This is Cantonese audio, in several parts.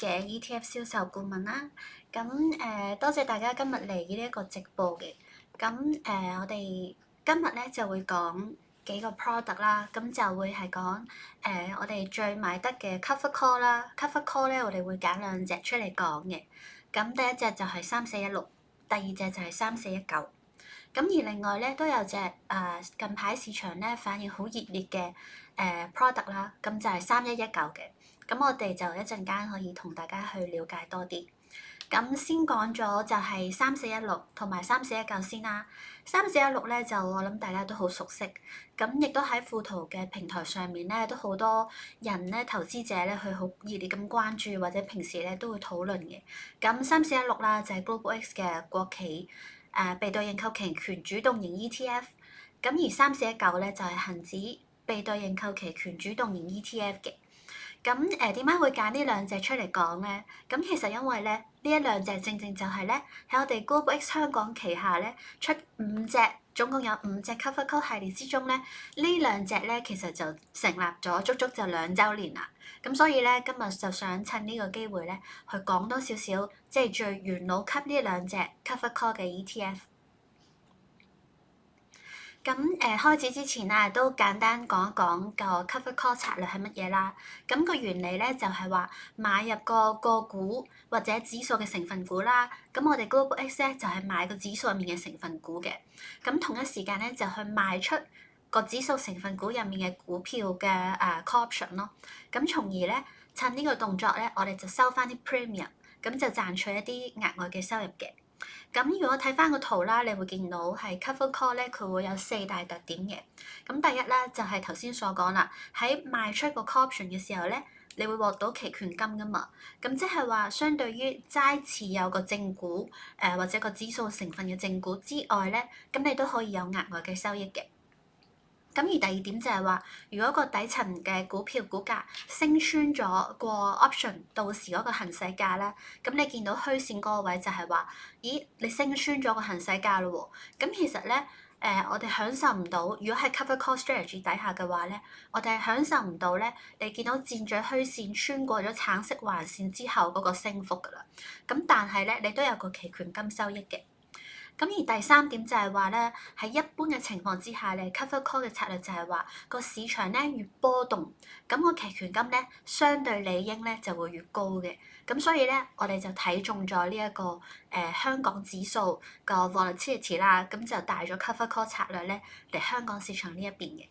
嘅 ETF 銷售顧問啦。咁多謝大家今日嚟呢一個直播嘅。咁我哋今日咧就會講幾個 product 啦。咁就會係講我哋最買得嘅 cover call 啦。cover call 咧我哋會揀兩隻出嚟講嘅。咁第一隻就係3416，第二隻就係3419。咁而另外咧都有隻近排市場咧反應好熱烈嘅product 啦，咁就係3119嘅。咁我哋就一陣間可以同大家去了解多啲。咁先講咗就係3416同埋3419先啦。3416咧就我諗大家都好熟悉，咁亦都喺富途嘅平台上面咧都好多人咧投資者咧去好熱烈咁關注，或者平時咧都會討論嘅。咁3416啦就係 Global X 嘅國企被對認購期權主動型 ETF， 咁而3419咧就係恒指被對認購期權主動型 ETF 嘅。咁點解會揀呢兩隻出嚟講咧？咁其實因為咧呢一兩隻正正就係咧喺我哋 Global X 香港旗下咧出五隻，總共有五隻 Cover Call 系列之中咧，呢兩隻咧其實就成立咗足足就2週年啦。咁所以咧今日就想趁呢個機會咧去講多少少，即係最元老級呢兩隻 Cover Call 嘅 ETF。咁開始之前啊，都簡單講一講個 cover call 策略係乜嘢啦。咁個原理咧就係話買入個股或者指數嘅成分股啦。咁我哋 Global X 咧就係買個指數入面嘅成分股嘅。咁同一時間咧就去賣出個指數成分股入面嘅股票嘅call option 咯。咁從而咧趁呢個動作咧，我哋就收翻啲 premium，咁就賺取一啲額外嘅收入嘅。咁如果睇翻個圖啦，你會見到係 cover call 咧，佢會有4大特點嘅。咁第一咧就係頭先所講啦，喺賣出個 call option 嘅時候咧，你會獲到期權金噶嘛。咁即係話，相對於齋持有個正股或者個指數成分嘅正股之外咧，咁你都可以有額外嘅收益嘅。咁而第二點就係話，如果個底層嘅股票股價升穿咗個 option 到時嗰個行使價啦，咁你見到虛線嗰個位就係話，咦，你升穿咗個行使價咯喎。咁其實咧，我哋享受唔到，如果係 cover call strategy 底下嘅話咧，我哋係享受唔到咧，你見到箭嘴虛線穿過咗橙色橫線之後嗰個升幅㗎啦。咁但係咧，你都有個期權金收益嘅。咁而第三點就係話咧，喺一般嘅情況之下咧，cover call 嘅策略就係話個市場咧越波動，咁個期權金咧相對理應咧就會越高嘅。咁所以咧，我哋就睇中咗呢一個香港指數個 volatility 啦，咁就帶咗 cover call 策略咧嚟香港市場呢一邊嘅。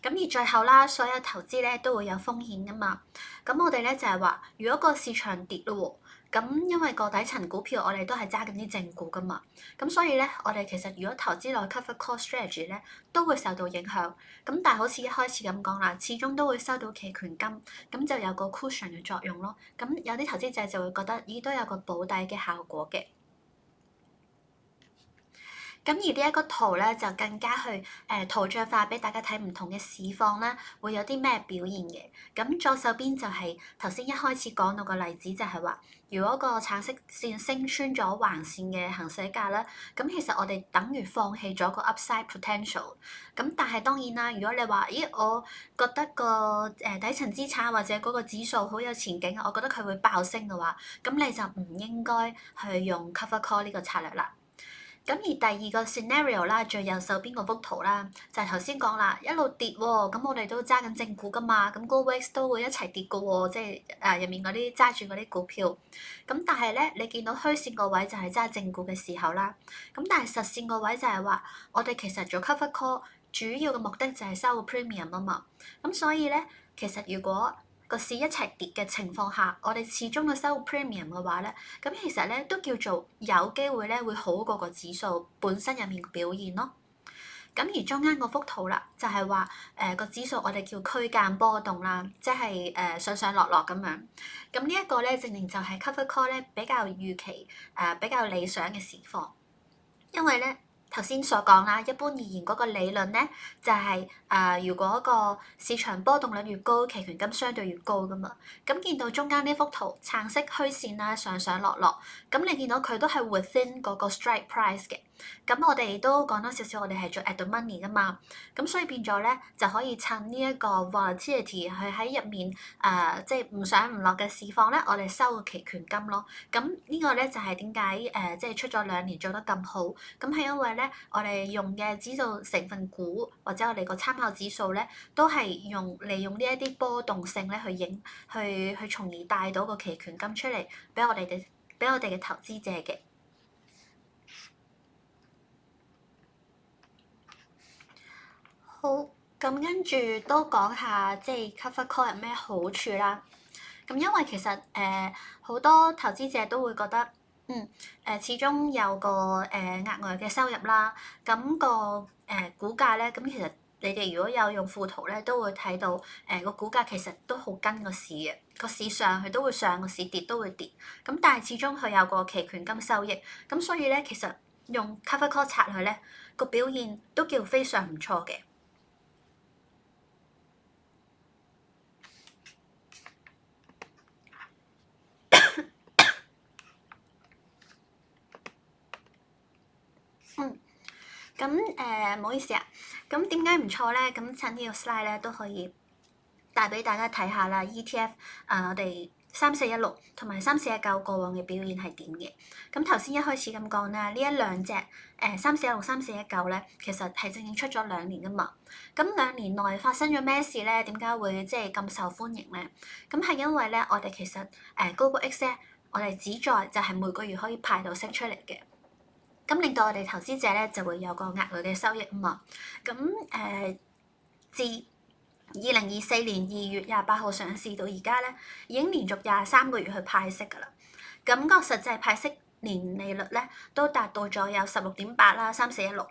咁而最後啦，所有投資咧都會有風險噶嘛。咁我哋咧就係話，如果個市場跌咯喎，咁因為個底層股票我哋都係揸緊啲正股噶嘛，咁所以咧我哋其實如果投資落 cover call strategy 咧，都會受到影響。咁但係好似一開始咁講啦，始終都會收到期權金，咁就有個 cushion 嘅作用咯。咁有啲投資者就會覺得，咦，都有個保底嘅效果嘅。咁而呢一個圖咧，就更加去圖像化俾大家睇唔同嘅市況啦，會有啲咩表現嘅。咁左手邊就係頭先一開始講到個例子，就係話，如果個橙色線升穿咗橫線嘅行使價啦，咁其實我哋等於放棄咗個 upside potential。咁但係當然啦，如果你話，咦，我覺得個底層資產或者嗰個指數好有前景，我覺得佢會爆升嘅話，咁你就唔應該去用 cover call 呢個策略啦。咁而第二個 scenario 啦，最右手邊嗰幅圖啦，就係頭先講啦，一路跌喎，咁我哋都揸緊正股噶嘛，咁 Global X 都會一齊跌噶喎，即係入面嗰啲揸住嗰啲股票。咁但係咧，你見到虛線個位就係揸正股嘅時候啦，咁但係實線個位就係話，我哋其實做 cover call 主要嘅目的就係收個 premium 啊嘛。咁所以咧，其實如果個市一齊跌嘅情況下，我哋始終都收 premium 嘅話咧，咁其實咧都叫做有機會咧會好過個指數本身入面嘅表現咯。咁而中間嗰幅圖啦，就係話個指數我哋叫區間波動啦，即係上上落落咁樣。咁呢一個咧正正就係 cover call 咧比較預期比較理想嘅市況，因為咧，頭先所講啦，一般而言嗰個理論咧就係如果個市場波動率越高，期權金相對越高噶嘛。咁見到中間呢幅圖橙色虛線啦，上上落落，咁你見到佢都係 within 嗰個 strike price 嘅。咁我哋都講多少少，我哋係做 at the money 噶嘛，咁所以變咗咧就可以趁呢一個 volatility 係喺入面即係唔上唔落嘅市況咧，我哋收個期權金咯。咁呢個咧就係點解即係出咗2年做得咁好？咁係因為咧我哋用嘅指數成分股或者我哋個參考指數咧，都係利用呢一啲波動性咧去從而帶到個期權金出嚟俾我哋嘅投資者嘅。好，咁跟住都講下即係 cover call 有咩好處啦。咁因為其實好多投資者都會覺得始終有個額外嘅收入啦。咁股價咧，咁其實你哋如果有用富途咧，都會睇到個股價其實都好跟個市嘅，個市上佢都會上，個市跌都會跌。咁但係始終佢有個期權金收益，咁所以咧其實用 cover call 拆佢咧個表現都叫非常唔錯嘅。咁唔好意思啊，咁點解唔錯咧？咁趁呢個 slide 咧都可以帶俾大家睇下啦。ETF 我哋3416同埋3419過往嘅表現係點嘅？咁頭先一開始咁講啦，呢一兩隻3416、3419咧，其實係正出咗2年噶嘛。咁2年內發生咗咩事咧？點解會即係咁受歡迎咧？咁係因為咧，我哋其實高股 X 咧，我哋旨在就係每個月可以派到息出嚟嘅。咁令到我哋投資者咧就會有個額外嘅收益啊嘛。咁自2024年2月28號上市到而家咧，已經連續23個月去派息㗎啦。咁個實際派息年利率咧都達到咗有16.8啦，3416，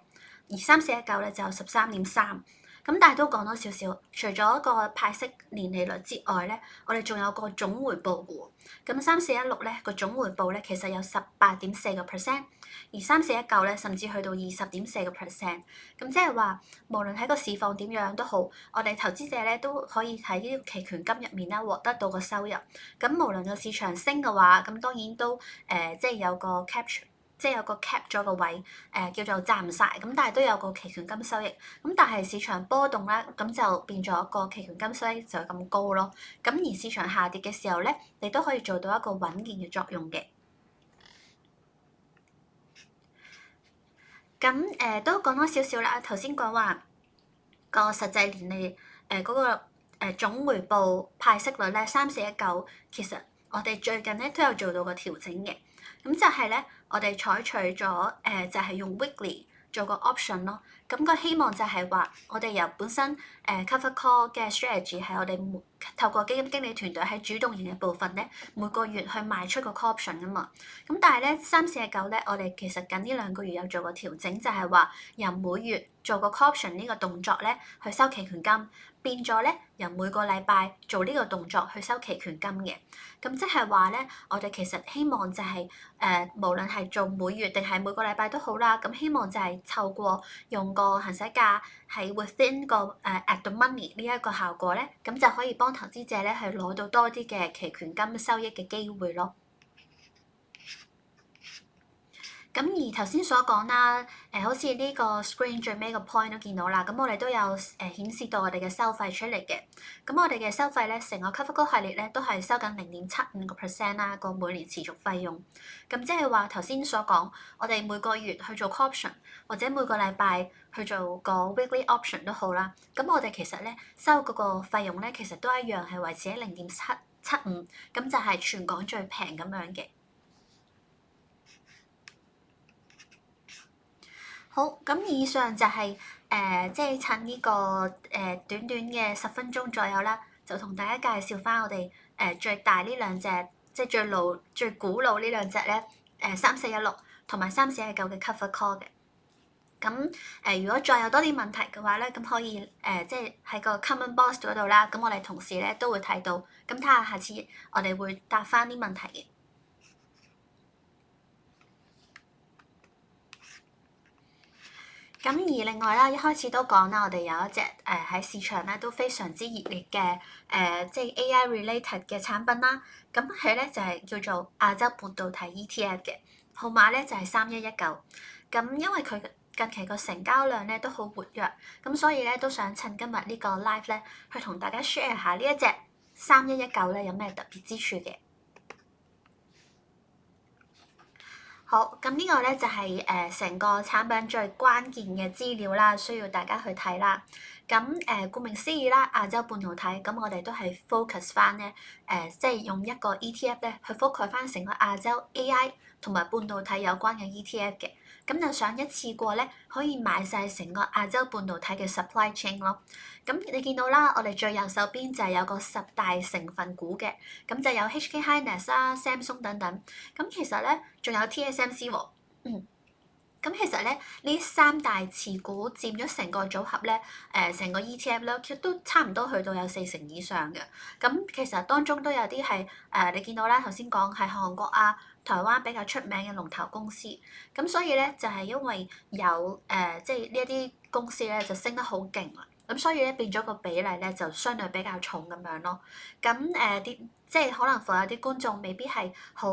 而3419咧就有13.3。咁但係都講多少少，除咗個派息年利率之外咧，我哋仲有個總回報嘅喎。咁3416咧個總回報咧其實有18.4%，而3419咧甚至去到20.4%。咁即係話，無論喺個市況點樣都好，我哋投資者咧都可以喺呢個期權金入面啦獲得到個收入。咁無論個市場升嘅話，咁當然都即係有個 capture。即係有個 cap 咗個位，叫做賺唔晒，咁但係都有個期權金收益。咁但係市場波動咧，咁就變咗個期權金收益就咁高咯。咁而市場下跌嘅時候咧，你都可以做到一個穩健嘅作用嘅。咁都講多少少啦。頭先講話個實際年利嗰個總回報派息率咧3419，其實我哋最近咧都有做到個調整嘅。咁就係咧，我哋採取咗就係用 weekly 做個 option 咯。咁個希望就係話，我哋由本身cover call 嘅 strategy 係我哋透過基金經理團隊喺主動型嘅部分咧，每個月去賣出個 call option 噶嘛。咁但係咧3419咧，我哋其實近呢2個月有做個調整，就係話由每月做個 call option 呢個動作咧，去收期權金。變咗咧，由每個禮拜做呢個動作去收期權金嘅。咁即係話咧，我哋其實希望就係無論係做每月定係每個禮拜都好啦。咁希望就係透過用個行使價係 within 個at the money 呢一個效果咧，咁就可以幫投資者咧去攞到多啲嘅期權金收益嘅機會咯。咁而頭先所講啦，好似呢個 screen 最尾個 point 都見到啦，咁我哋都有顯示到我哋嘅收費出嚟嘅。咁我哋嘅收費咧，成個 cover call 系列咧都係收緊0.75%啦，個每年持續費用。咁即係話頭先所講，我哋每個月去做 call option，或者每個禮拜去做個 weekly option 都好啦。咁我哋其實咧收嗰個費用咧，其實都一樣係維持喺0.775，咁就係全港最平咁樣嘅。好，咁以上就係即係趁呢個短短嘅10分鐘左右啦，就同大家介紹翻我哋最大呢兩隻，即係最古老呢兩隻咧3416同埋3419嘅 cover call 嘅。咁如果再有多啲問題嘅話咧，咁可以即係喺個 comment box 嗰度啦，咁我哋同事咧都會睇到，咁睇下下次我哋會答翻啲問題嘅。咁而另外啦，一開始都講啦，我哋有一隻喺市場咧都非常之熱烈嘅即係 AI related 嘅產品啦。咁佢咧就係叫做亞洲半導體 ETF 嘅，號碼咧就係3119。咁因為佢近期個成交量咧都好活躍，咁所以咧都想趁今日呢個 live 咧，去同大家 share 下呢一隻3119咧有咩特別之處嘅。好，咁呢個咧就係成個產品最關鍵嘅資料啦，需要大家去睇啦。咁顧名思義啦，亞洲半導體，咁我哋都係 focus 翻咧即係用一個 ETF 咧去覆蓋翻成個亞洲 AI 同埋半導體有關嘅 ETF 嘅。咁就想一次過咧可以買晒成個亞洲半導體嘅 supply chain 咯。咁你見到啦，我哋最右手邊就係有個10大成分股嘅，咁就有 HK Hynix 啦、Samsung 等等。咁其實咧仲有 TSMC 喎。咁其實咧，呢三大持股佔咗成個組合咧，成個 ETF 咧，其實都差唔多去到有40%以上嘅。咁其實當中都有啲係你見到啦，頭先講係韓國啊、台灣比較出名嘅龍頭公司。咁所以咧，就係因為有即係呢一啲公司咧，就升得好勁啦。咁所以咧，變咗個比例咧，就相對比較重咁樣咯。咁啲即係可能有啲觀眾未必係好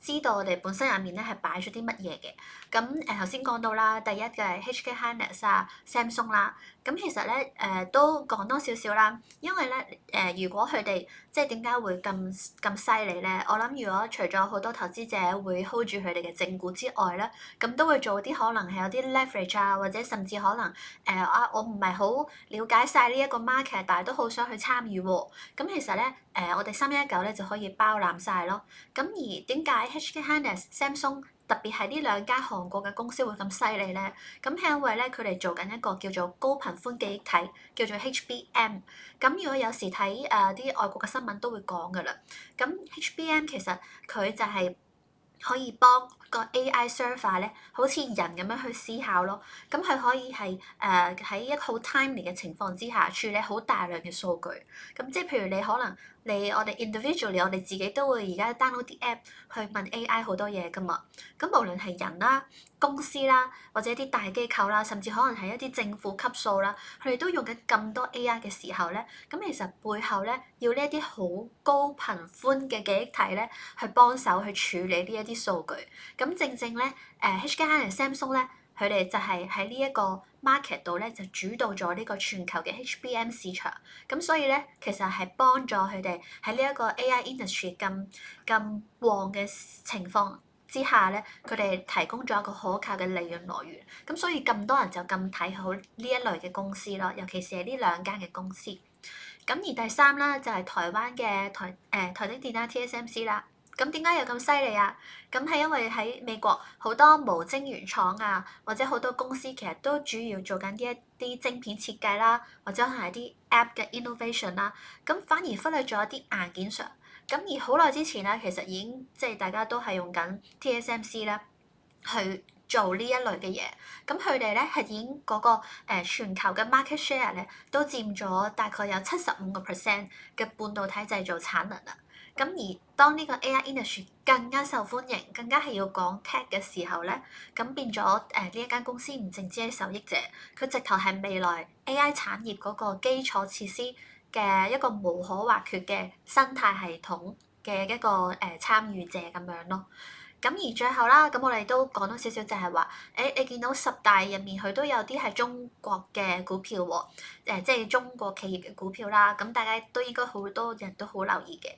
知道我哋本身入面咧係擺咗啲乜嘢嘅。咁頭先講到啦，第一嘅係 HK Hynix 啊、Samsung 啦。咁其實咧都講多少少啦，因為咧如果佢哋即係點解會咁犀利咧？我諗如果除咗好多投資者會 hold 住佢哋嘅正股之外咧，咁都會做啲可能係有啲 leverage 啊，或者甚至可能我唔係好了解晒呢一個 market，但係都好想去參與喎。咁其實咧我哋3119咧就可以包攬晒咯。咁而點解 HK Hynix、Samsung 特別係呢兩間韓國嘅公司會咁犀利咧？咁係因為咧，佢哋做緊一個叫做高頻寬記憶體，叫做 HBM。咁如果有時睇啲外國嘅新聞都會講噶啦。咁 HBM 其實佢就係可以幫個 AI server 咧，好似人咁樣去思考咯。咁佢可以係喺一個好 timely 嘅情況之下處理好大量嘅數據。咁即係譬如你可能我哋 individually 我哋自己都會而家 download 啲 app 去問 AI 好多嘢噶嘛。咁無論係人啦、公司啦，或者啲大機構啦，甚至可能係一啲政府級數啦，佢哋都用緊咁多 AI 嘅時候咧，咁其實背後咧要呢一啲好高頻寬嘅記憶體咧，去幫手去處理呢一啲數據。咁正正咧HK Hynix、Samsung 咧，佢哋就係喺呢一個 market 度咧，就主導咗呢個全球嘅 HBM 市場。咁所以咧，其實係幫咗佢哋喺呢一個 AI industry 咁旺嘅情況之下咧，佢哋提供咗一個可靠嘅利潤來源。咁所以咁多人就咁睇好呢一類嘅公司咯，尤其是係呢兩間嘅公司。咁而第三啦，就係台灣嘅台積電啦 TSMC 啦。咁點解又咁犀利啊？咁係因為喺美國好多無晶圓廠啊，或者好多公司其實都主要做緊呢一啲晶片設計啦，或者可能係啲 app 嘅 innovation 啦。咁反而忽略咗一啲硬件上。咁而好耐之前咧，其實已經即係大家都係用緊 TSMC 咧去做呢一類嘅嘢。咁佢哋咧係已經嗰個全球嘅 market share 咧都佔咗大概有75%嘅半導體製造產能啦。咁而當呢個 AI industry 更加受歡迎，更加係要講 tech 嘅時候咧，咁變咗呢一間公司唔淨止係受益者，佢直頭係未來 AI 產業嗰個基礎設施嘅一個無可或缺嘅生態系統嘅一個參與者咁樣咯。咁而最後啦，咁我哋都講多少少就係話，你見到10大入面佢都有啲係中國嘅股票喎，即係中國企業嘅股票啦，咁大家都應該好多人都好留意嘅。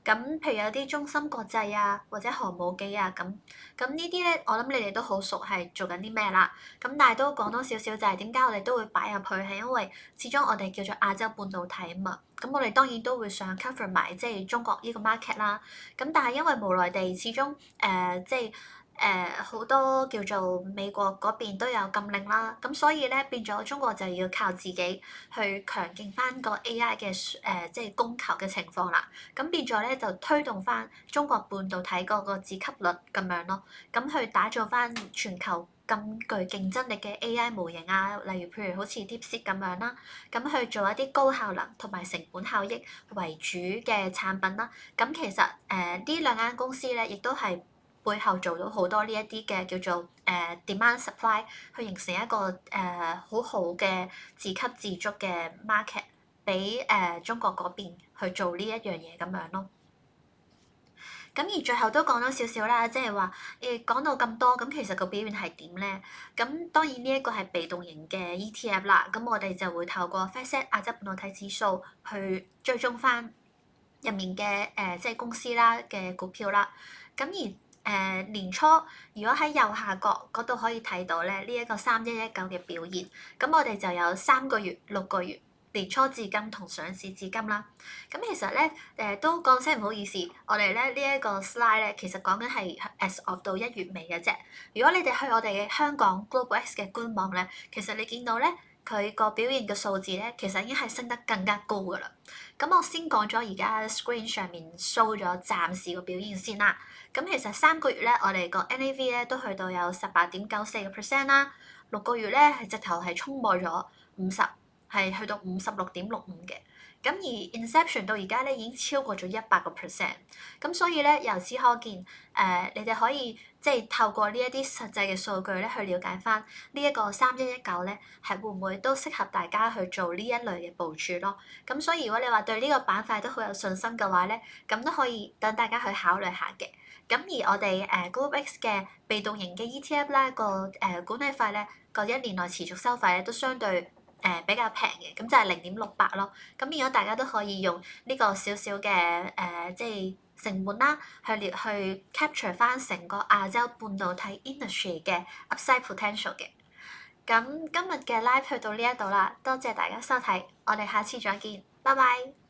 咁譬如有啲中芯國際啊，或者航母機啊咁，咁呢啲咧，我諗你哋都好熟係做緊啲咩啦。咁但係都講多少少就係點解我哋都會擺入去，係因為始終我哋叫做亞洲半導體啊嘛。咁我哋當然都會想 cover 埋即係中國呢個 market 啦。咁但係因為無奈地始終即係好多叫做美國嗰邊都有禁令啦，咁所以咧變咗中國就要靠自己去強勁翻個 AI 嘅即係供求嘅情況啦。咁變咗咧就推動翻中國半導體嗰個自給率咁樣咯，咁去打造翻全球咁具競爭力嘅 AI 模型啊，例如譬如好似 DeepSeek 咁樣啦，咁去做一啲高效能同埋成本效益為主嘅產品啦。咁其實呢兩間公司咧，亦都係背後做到好多呢一啲嘅叫做demand supply，去形成一個好好嘅自給自足嘅 market，俾中國嗰邊去做呢一樣嘢咁樣咯。咁而最後都講多少少啦，即係話講到咁多，咁其實個表現係點咧？咁當然呢一個係被動型嘅 ETF 啦，咁我哋就會透過 FactSet 亞洲半導體指數去追蹤翻入面嘅即係公司啦嘅股票啦。咁而年初如果喺右下角嗰度可以睇到咧，呢一個3119嘅表現，咁我哋就有3個月、6個月。年初至今同上市至今啦，咁其實咧都講聲唔好意思，我哋咧呢一個 slide 咧其實講緊係 as of 到1月尾嘅啫。如果你哋去我哋嘅香港 Global X 嘅官網咧，其實你見到咧佢個表現嘅數字咧，其實已經係升得更加高噶啦。咁我先講咗而家 screen 上面 show 咗暫時個表現先啦。咁其實3個月咧，我哋個 NAV 咧都去到有18.94%啦。6個月咧係直頭係衝破咗50。係去到56.65嘅，咁而 Inception 到而家咧已經超過咗100%，咁所以咧由此可見，你哋可以即係透過呢一啲實際嘅數據咧去了解翻呢一個3119咧係會唔會都適合大家去做呢一類嘅部署咯。咁所以如果你話對呢個板塊都好有信心嘅話咧，咁都可以等大家去考慮下嘅。咁而我哋GlobeX 嘅被動型嘅 ETF 咧管理費咧個1年內持續收費咧都相對比較平嘅，咁就係0.68咯。咁如果大家都可以用呢個少少嘅即係成本啦，去 capture 翻成個亞洲半導體 industry 嘅 upside potential 嘅。咁今日嘅 live 去到呢一度啦，多謝大家收睇，我哋下次再見，拜拜。